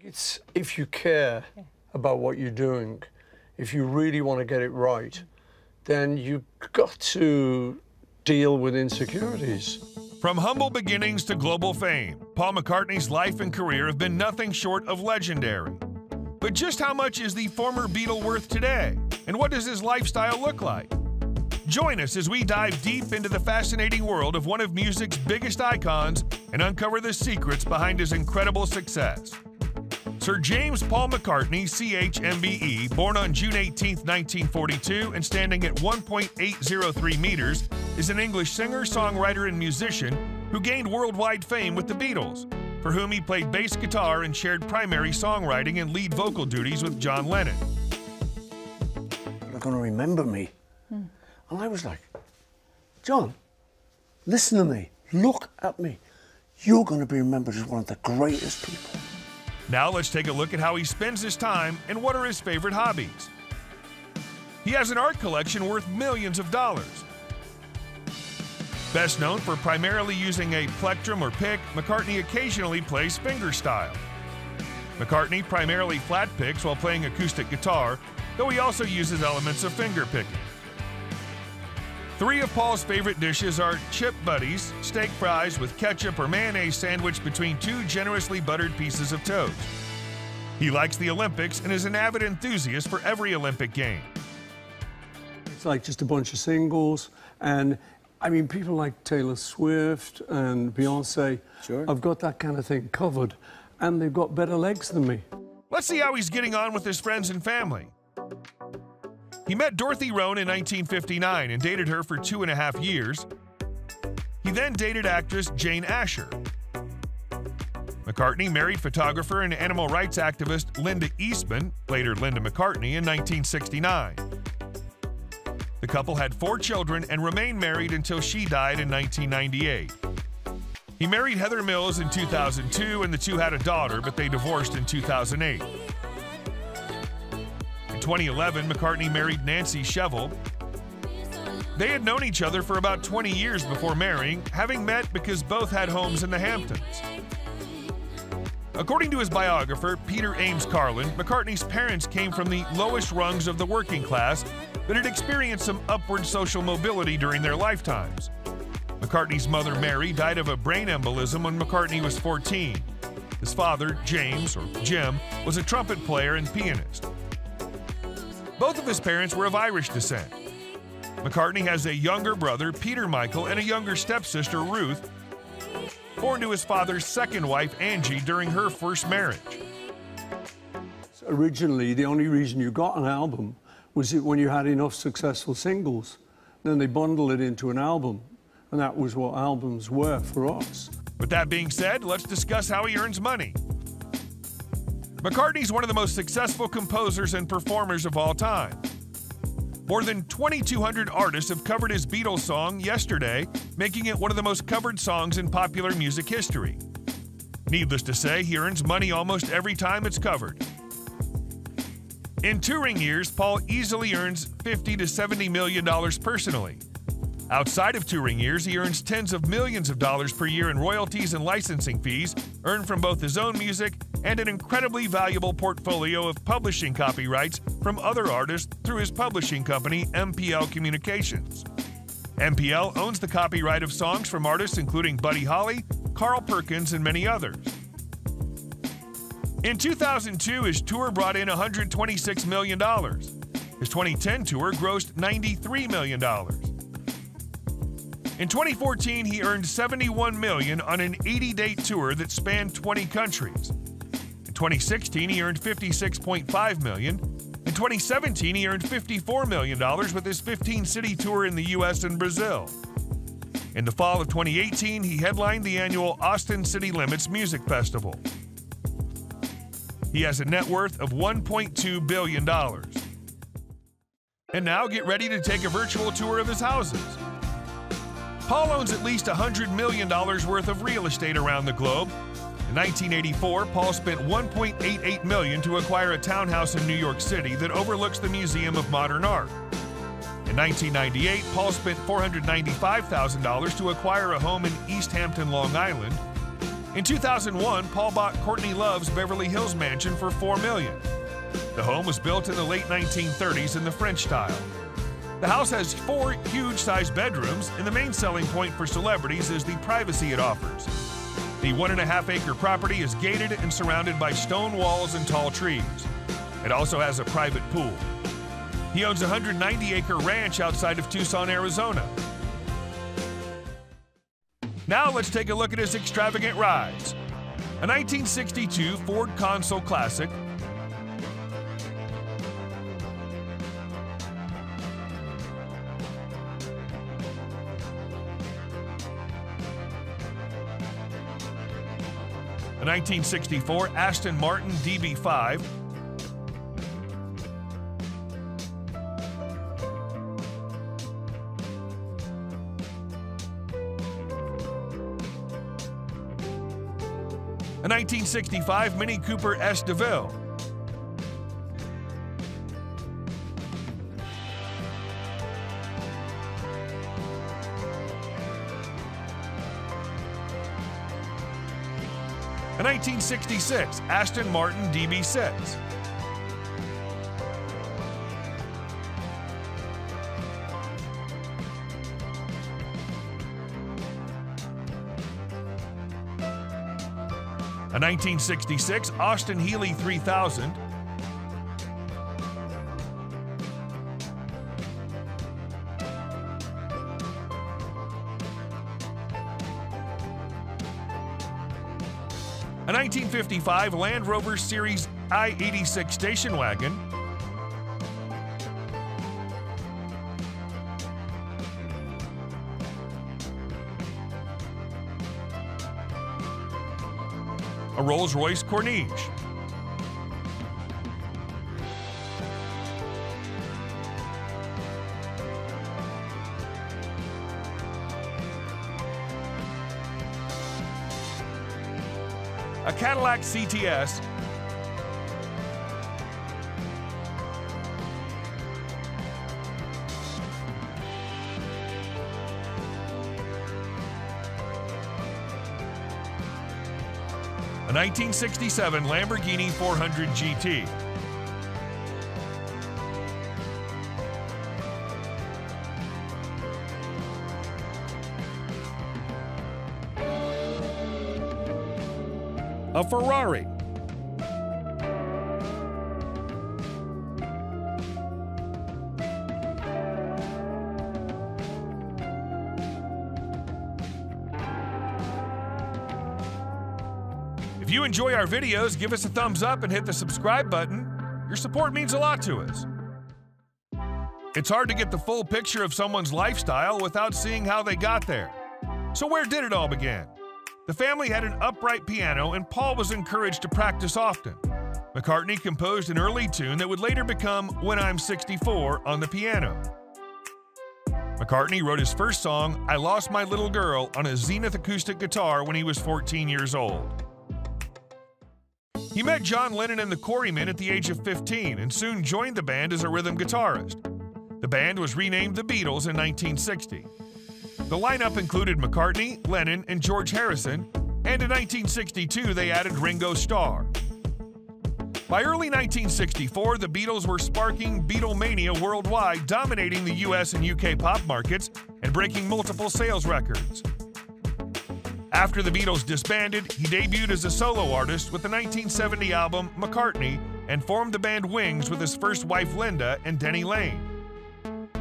It's if you care about what you're doing, if you really want to get it right, then you've got to deal with insecurities. From humble beginnings to global fame, Paul McCartney's life and career have been nothing short of legendary. But just how much is the former Beatle worth today? And what does his lifestyle look like? Join us as we dive deep into the fascinating world of one of music's biggest icons and uncover the secrets behind his incredible success. Sir James Paul McCartney, CHMBE, born on June 18, 1942, and standing at 1.803 meters, is an English singer, songwriter, and musician who gained worldwide fame with the Beatles, for whom he played bass guitar and shared primary songwriting and lead vocal duties with John Lennon. They're going to remember me. And I was like, John, listen to me, look at me. You're going to be remembered as one of the greatest people. Now let's take a look at how he spends his time and what are his favorite hobbies. He has an art collection worth millions of dollars. Best known for primarily using a plectrum or pick, McCartney occasionally plays fingerstyle. McCartney primarily flat picks while playing acoustic guitar, though he also uses elements of finger picking. Three of Paul's favorite dishes are chip buddies, steak fries with ketchup or mayonnaise sandwiched between two generously buttered pieces of toast. He likes the Olympics and is an avid enthusiast for every Olympic game. It's like just a bunch of singles, and I mean, people like Taylor Swift and Beyonce, Sure. I've got that kind of thing covered, and they've got better legs than me. Let's see how he's getting on with his friends and family. He met Dorothy Rohn in 1959 and dated her for 2.5 years. He then dated actress Jane Asher. McCartney married photographer and animal rights activist Linda Eastman, later Linda McCartney, in 1969. The couple had 4 children and remained married until she died in 1998. He married Heather Mills in 2002 and the two had a daughter, but they divorced in 2008. In 2011, McCartney married Nancy Shevell. They had known each other for about 20 years before marrying, having met because both had homes in the Hamptons. According to his biographer, Peter Ames Carlin, McCartney's parents came from the lowest rungs of the working class, but had experienced some upward social mobility during their lifetimes. McCartney's mother, Mary, died of a brain embolism when McCartney was 14. His father, James, or Jim, was a trumpet player and pianist. Both of his parents were of Irish descent. McCartney has a younger brother, Peter Michael, and a younger stepsister, Ruth, born to his father's second wife, Angie, during her first marriage. So originally, the only reason you got an album was when you had enough successful singles. Then they bundled it into an album, and that was what albums were for us. With that being said, let's discuss how he earns money. McCartney's one of the most successful composers and performers of all time. More than 2,200 artists have covered his Beatles song, Yesterday, making it one of the most covered songs in popular music history. Needless to say, he earns money almost every time it's covered. In touring years, Paul easily earns $50 to $70 million personally. Outside of touring years, he earns tens of millions of dollars per year in royalties and licensing fees earned from both his own music and an incredibly valuable portfolio of publishing copyrights from other artists through his publishing company, MPL Communications. MPL owns the copyright of songs from artists including Buddy Holly, Carl Perkins, and many others. In 2002, his tour brought in $126 million. His 2010 tour grossed $93 million. In 2014, he earned $71 million on an 80-date tour that spanned 20 countries. In 2016, he earned $56.5 million. In 2017, he earned $54 million with his 15-city tour in the U.S. and Brazil. In the fall of 2018, he headlined the annual Austin City Limits Music Festival. He has a net worth of $1.2 billion. And now get ready to take a virtual tour of his houses. Paul owns at least $100 million worth of real estate around the globe. In 1984, Paul spent $1.88 million to acquire a townhouse in New York City that overlooks the Museum of Modern Art. In 1998, Paul spent $495,000 to acquire a home in East Hampton, Long Island. In 2001, Paul bought Courtney Love's Beverly Hills mansion for $4 million. The home was built in the late 1930s in the French style. The house has 4 huge-sized bedrooms, and the main selling point for celebrities is the privacy it offers. The 1.5-acre property is gated and surrounded by stone walls and tall trees. It also has a private pool. He owns a 190-acre ranch outside of Tucson, Arizona. Now let's take a look at his extravagant rides. A 1962 Ford Consul Classic, a 1964 Aston Martin DB5, a 1965 Mini Cooper S. DeVille, a 1966 Aston Martin DB6, a 1966 Austin Healey 3000, a 1955 Land Rover Series I-86 station wagon, a Rolls-Royce Corniche, a Cadillac CTS, a 1967 Lamborghini 400 GT, a Ferrari, If you enjoy our videos, give us a thumbs up and hit the subscribe button. Your support means a lot to us. It's hard to get the full picture of someone's lifestyle without seeing how they got there. So where did it all begin? The family had an upright piano, and Paul was encouraged to practice often. McCartney composed an early tune that would later become When I'm 64 on the piano. McCartney wrote his first song, I Lost My Little Girl, on a Zenith acoustic guitar when he was 14 years old. He met John Lennon and the Quarrymen at the age of 15 and soon joined the band as a rhythm guitarist. The band was renamed the Beatles in 1960. The lineup included McCartney, Lennon, and George Harrison, and in 1962 they added Ringo Starr. By early 1964, the Beatles were sparking Beatlemania worldwide, dominating the US and UK pop markets and breaking multiple sales records. After the Beatles disbanded, he debuted as a solo artist with the 1970 album McCartney and formed the band Wings with his first wife Linda and Denny Lane.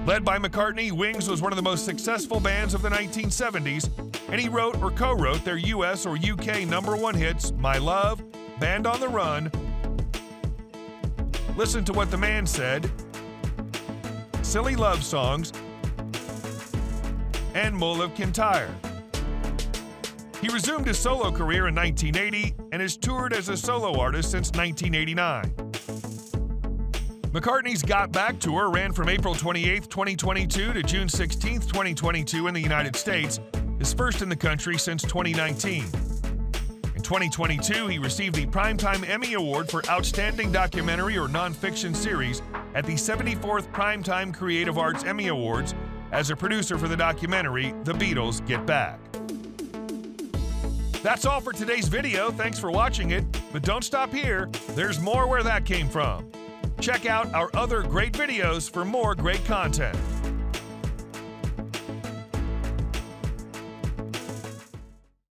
Led by McCartney, Wings was one of the most successful bands of the 1970s, and he wrote or co-wrote their US or UK #1 hits My Love, Band on the Run, Listen to What the Man Said, Silly Love Songs, and Mull of Kintyre. He resumed his solo career in 1980 and has toured as a solo artist since 1989. McCartney's Got Back tour ran from April 28, 2022 to June 16, 2022 in the United States, his first in the country since 2019. In 2022, he received the Primetime Emmy Award for Outstanding Documentary or Nonfiction Series at the 74th Primetime Creative Arts Emmy Awards as a producer for the documentary The Beatles Get Back. That's all for today's video. Thanks for watching it. But don't stop here. There's more where that came from. Check out our other great videos for more great content.